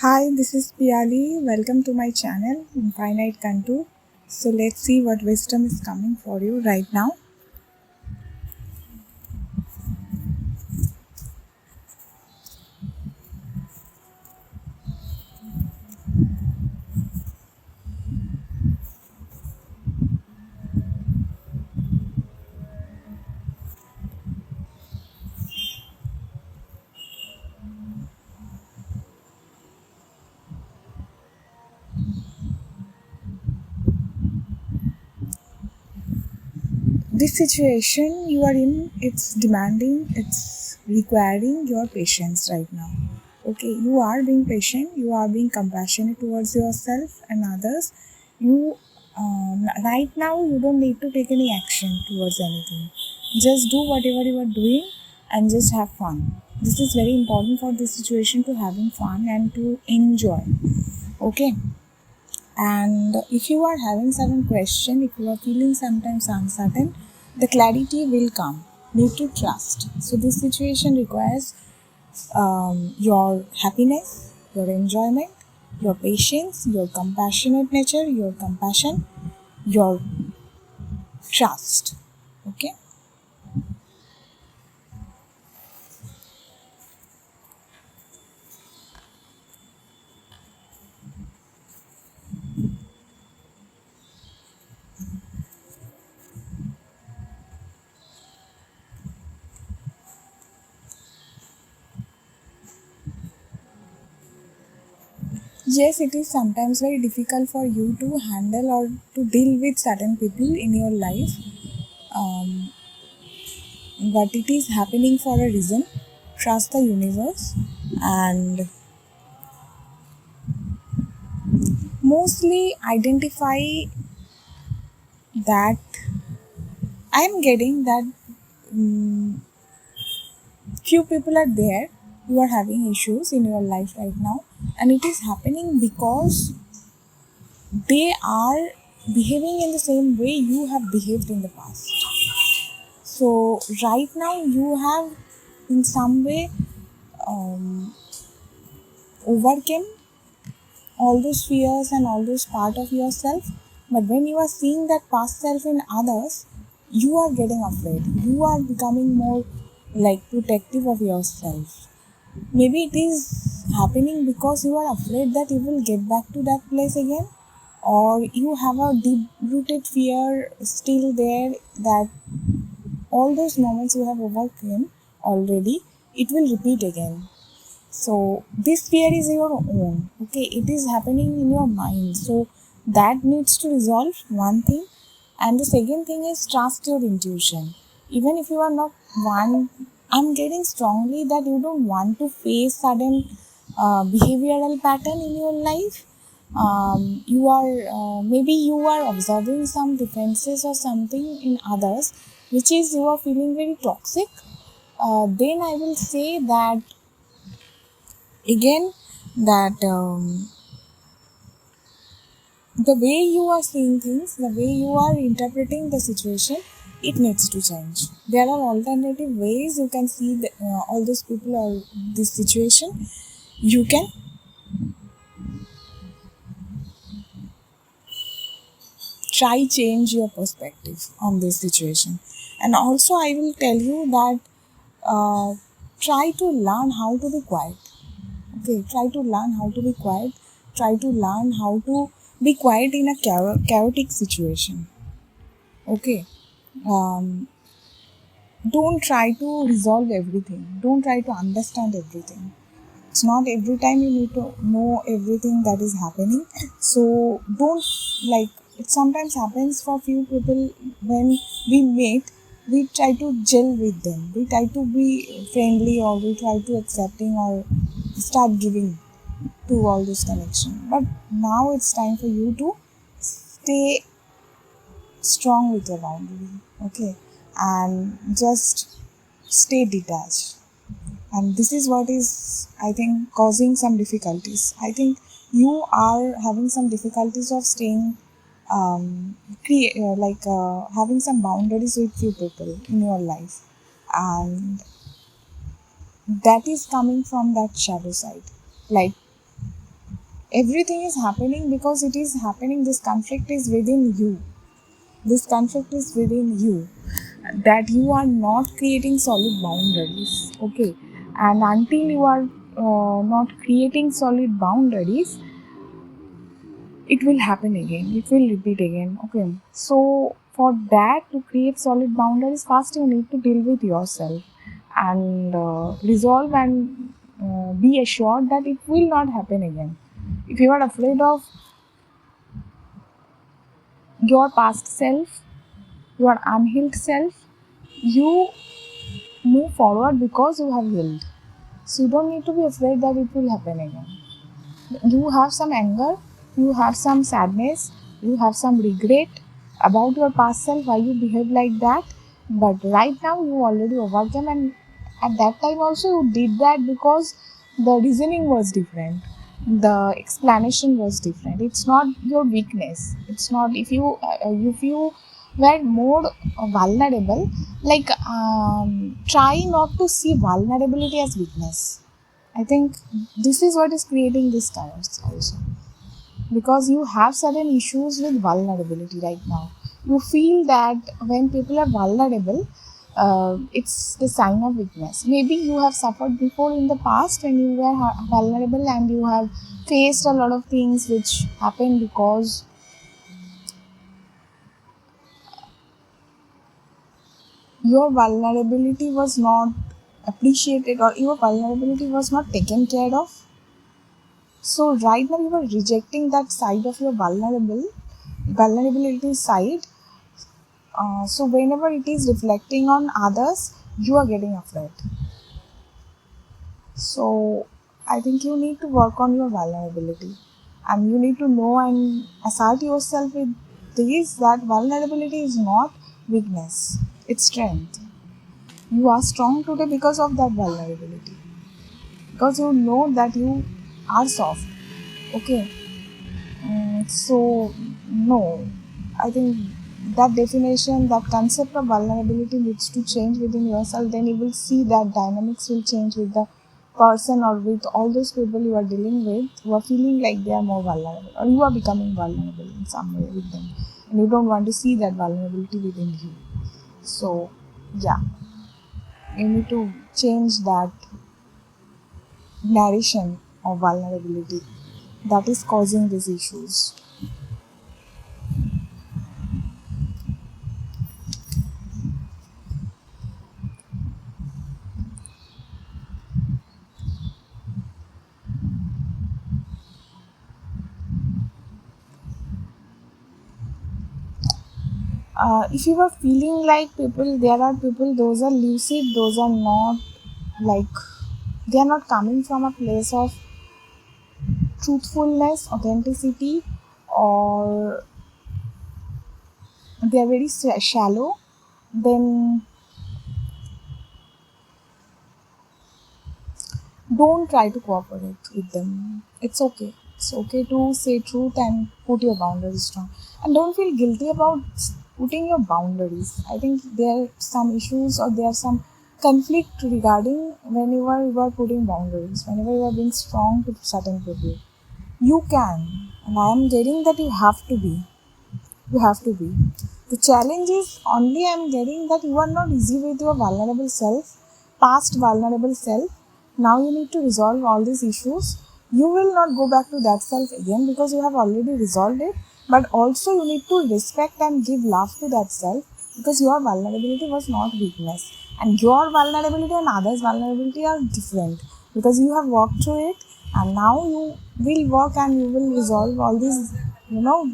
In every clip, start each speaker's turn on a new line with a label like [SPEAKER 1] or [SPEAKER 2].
[SPEAKER 1] Hi, this is Piyali. Welcome to my channel, Infinite Contour. So let's see what wisdom is coming for you right now. This situation you are in, it's demanding, it's requiring your patience right now. Okay, you are being patient, you are being compassionate towards yourself and others. You right now you don't need to take any action towards anything. Just do whatever you are doing and just have fun. This is very important for this situation, to having fun and to enjoy. Okay, and if you are having certain question, if you are feeling sometimes uncertain, the clarity will come. Need to trust. So this situation requires your happiness, your enjoyment, your patience, your compassionate nature, your compassion, your trust. Okay. Yes, it is sometimes very difficult for you to handle or to deal with certain people in your life, um, but it is happening for a reason. Trust the universe, and mostly identify that I'm getting that few people are there who are having issues in your life right now, and it is happening because they are behaving in the same way you have behaved in the past. So right now you have in some way um, overcome all those fears and all those part of yourself, but when you are seeing that past self in others, you are getting afraid, you are becoming more like protective of yourself. Maybe it is happening because you are afraid that you will get back to that place again, or you have a deep rooted fear still there that all those moments you have overcome already, it will repeat again. So this fear is your own. Okay, it is happening in your mind. So that needs to resolve, one thing. And the second thing is trust your intuition. Even if you are not one, I'm getting strongly that you don't want to face sudden behavioral pattern in your life. You are maybe you are observing some defenses or something in others, which is you are feeling very toxic. Then I will say that again, that the way you are seeing things, the way you are interpreting the situation, it needs to change. There are alternative ways you can see all those people or this situation. You can try change your perspective on this situation. And also I will tell you that uh, try to learn how to be quiet. Okay, try to learn how to be quiet. Try to learn how to be quiet in a chaotic situation. Okay. Um, don't try to resolve everything. Don't try to understand everything. It's not every time you need to know everything that is happening. So don't, like, it sometimes happens for few people when we meet, we try to gel with them. We try to be friendly, or we try to accepting or start giving to all this connection. But now it's time for you to stay strong with your boundary, okay, and just stay detached. And this is what is, I think, causing some difficulties. I think you are having some difficulties of staying having some boundaries with few people in your life, and that is coming from that shadow side. Like, everything is happening because it is happening. This conflict is within you. This conflict is within you, that you are not creating solid boundaries. Okay, and until you are not creating solid boundaries, it will happen again, it will repeat again. Okay, so for that, to create solid boundaries, first you need to deal with yourself and resolve and be assured that it will not happen again. If you are afraid of your past self, your unhealed self, you move forward because you have healed. So you don't need to be afraid that it will happen again. You have some anger, you have some sadness, you have some regret about your past self, why you behave like that. But right now you already overcome, and at that time also you did that because the reasoning was different. The explanation was different. It's not your weakness. It's not if you were more vulnerable, like try not to see vulnerability as weakness. I think this is what is creating this chaos also, because you have certain issues with vulnerability right now. You feel that when people are vulnerable, it's the sign of weakness. Maybe you have suffered before in the past when you were vulnerable, and you have faced a lot of things which happened because your vulnerability was not appreciated, or your vulnerability was not taken care of. So right now you are rejecting that side of your vulnerability side. So whenever it is reflecting on others, you are getting afraid. So I think you need to work on your vulnerability, and you need to know and assert yourself with this, that vulnerability is not weakness, it's strength. You are strong today because of that vulnerability, because you know that you are soft. Okay. So, no, I think that definition, that concept of vulnerability needs to change within yourself. Then you will see that dynamics will change with the person, or with all those people you are dealing with who are feeling like they are more vulnerable, or you are becoming vulnerable in some way with them, and you don't want to see that vulnerability within you. So, yeah, you need to change that narration of vulnerability that is causing these issues. If you are feeling like people, there are people, those are lucid, those are not, like, they are not coming from a place of truthfulness, authenticity, or they are very shallow, then don't try to cooperate with them. It's okay. It's okay to say truth and put your boundaries down. And don't feel guilty about putting your boundaries. I think there are some issues, or there are some conflict regarding whenever you are putting boundaries, whenever you are being strong to certain people. You can. And I am getting that you have to be. You have to be. The challenge is only I am getting that you are not easy with your vulnerable self, past vulnerable self. Now you need to resolve all these issues. You will not go back to that self again because you have already resolved it. But also you need to respect and give love to that self, because your vulnerability was not weakness. And your vulnerability and others' vulnerability are different, because you have worked through it, and now you will work and you will resolve all these, you know,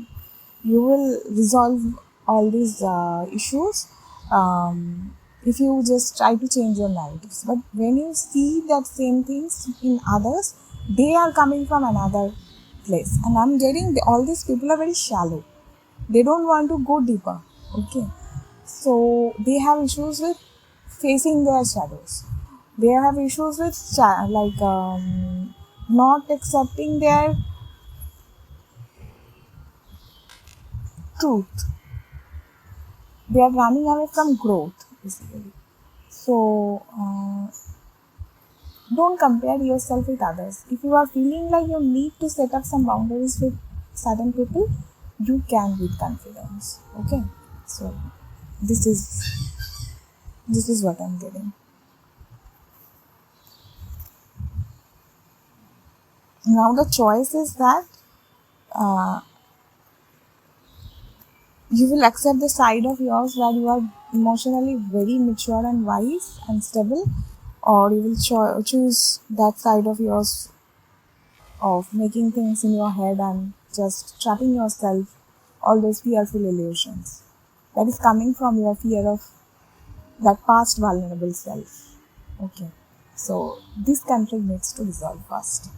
[SPEAKER 1] you will resolve all these issues, if you just try to change your narratives. But when you see that same things in others, they are coming from another place, and I'm getting all these people are very shallow. They don't want to go deeper. Okay, so they have issues with facing their shadows. They have issues with not accepting their truth. They are running away from growth, basically. So Don't compare yourself with others. If you are feeling like you need to set up some boundaries with certain people, you can with confidence. Okay, so this is this is what I'm getting. Now the choice is that you will accept the side of yours where you are emotionally very mature and wise and stable, or you will choose that side of yours of making things in your head and just trapping yourself, all those fearful illusions that is coming from your fear of that past vulnerable self. Okay, so this conflict needs to resolve first.